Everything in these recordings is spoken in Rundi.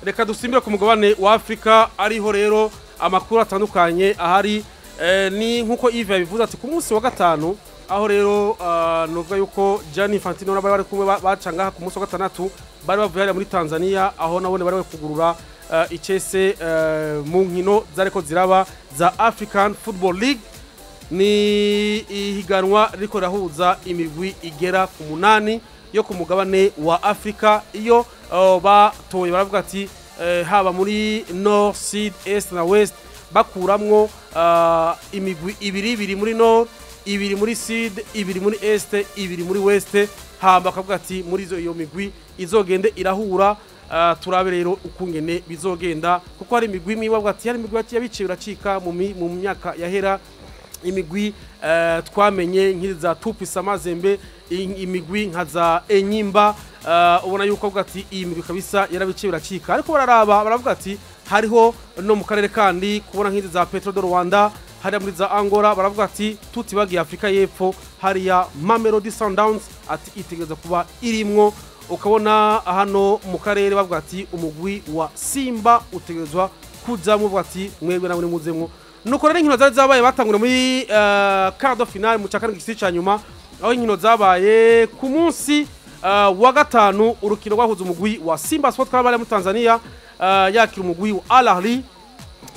reka dusimbire ku mugabane wa Afrika ariho rero amakuru atandukanye ahari ni nkuko Yves yabivuze ati ku munsi wa gatanu aho rero novuga yuko Gianni Infantino n'abari bari kumwe bacanga ku munsi wa gatandatu bari bavuye muri Tanzania aho nabone bari kugurura icese mu nkino zareko ziraba za African Football League ni ihiganwa riko rahuza imigwi igera ku 8 yo ku mugabane wa Afrika iyo batoye baravuga ati haba muri North, Sud, East na West bakuramwo imigwi ibiri muri North, ibiri muri Sud, ibiri muri East, ibiri muri West hamba bakavuga ati muri iyo migwi izogende irahura turabe rero ukungene bizogenda kuko hari imigwi imwe bavuga ati hari imigwi yabiciye uracika mu myaka yahera imigwi twamenye nk'iza Tupisa Mazembe imigwi nkaza Enyimba ubona yuko bavuga ati iyi migwi kabisa yarabiciye uracika ariko bararaba baravuga ati hariho no mu karere kandi kubona nk'iza Petro do Rwanda hari muri za Angola baravuga ati tutibagiye Afrika y'Epfo hari ya Mamelodi Sundowns ati itegeza kuba irimwo ukabona hano mu karere bavuga ati umugwi wa Simba utegezwa kujamwe bavuga ati mwebwe na muri muzemwo nuko rero inkino zari zabaye batangura muri quart de finale mu cyakane gisi cyanyuma aho inkino zabaye ku munsi wa gatanu urukino rwahuza umugwi wa Simba Sport Club muri Tanzania yakira umugwi wa Al Ahly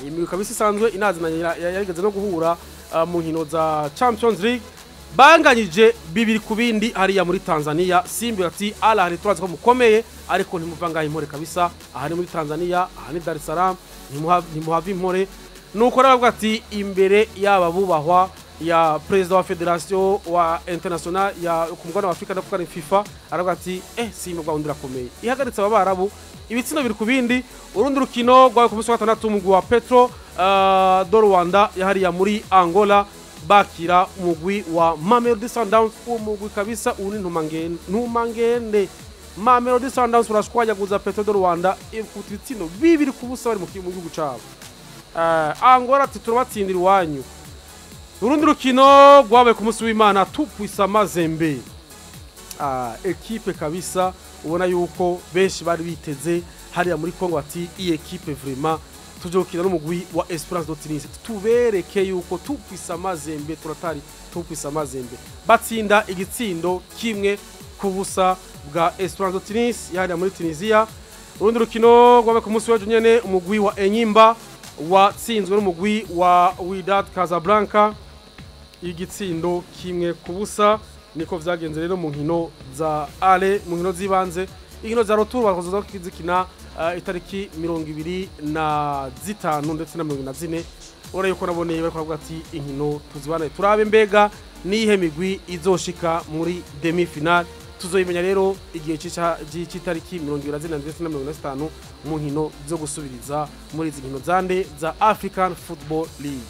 imigwi kabisa isanzwe inazina yarigeze no guhura mu nkino za Champions League banganyije bibiri ku bindi hariya muri Tanzania Simba ati Al Ahly turazi ko mukomeye ariko ntimuvanga impore kabisa aha ni muri Tanzania aha ni Dar es Salaam ntimuhava impore nuko ravuga ati imbere yaba bubahwa ya president wa federation wa international ya kumugana wa Afrika ndavuga ni FIFA aravuga ati Simba gwahundira komeye ihagaritse abarabu ibitsina biri ku bindi urundi rukino rwa ku munsi wa gatandatu umugwi wa Petro do Rwanda yahariya muri Angola bakira umugwi wa Mamelodi Sundowns umugwi kabisa uri ntumangende Mamelodi Sundowns urashwanyaguza Petro do Rwanda ibitsino bibiri ku busa bari mu gihugu cyabo Angola titubatsindira wanyu urundi rukino rwabaye ku munsi w'Imana Tupisa Mazembe equipe kabisa ubona yuko benshi bari biteze hariya muri Kongo ati iyi equipe vraiment tujokina n'umugwi wa Esperance de Tunis tubereke yuko Tupisa Mazembe turatari Tupisa Mazembe batsinda igitsindo kimwe ku busa bwa Esperance de Tunis yahariya muri Tunisia urundi rukino rwabaye ku munsi wa nyene umugwi wa Enyimba watsinzwe n'umugwi wa Wydad Casablanca igitsindo kimwe ku busa niko vyagenze rero mu nkino za ale mu nkino zibanze inkino za retour bakozoza kizikina itariki 25 ndetse na 24 ora yuko naboneye bari kuvuga ati inkino tuzibana turabe mbega nihe migwi izoshika muri demi final tuzoyimenya rero igihe cy'itariki 24 ndetse na 25 mu nkino zo gusubiriza muri izi nkino zande za African Football League.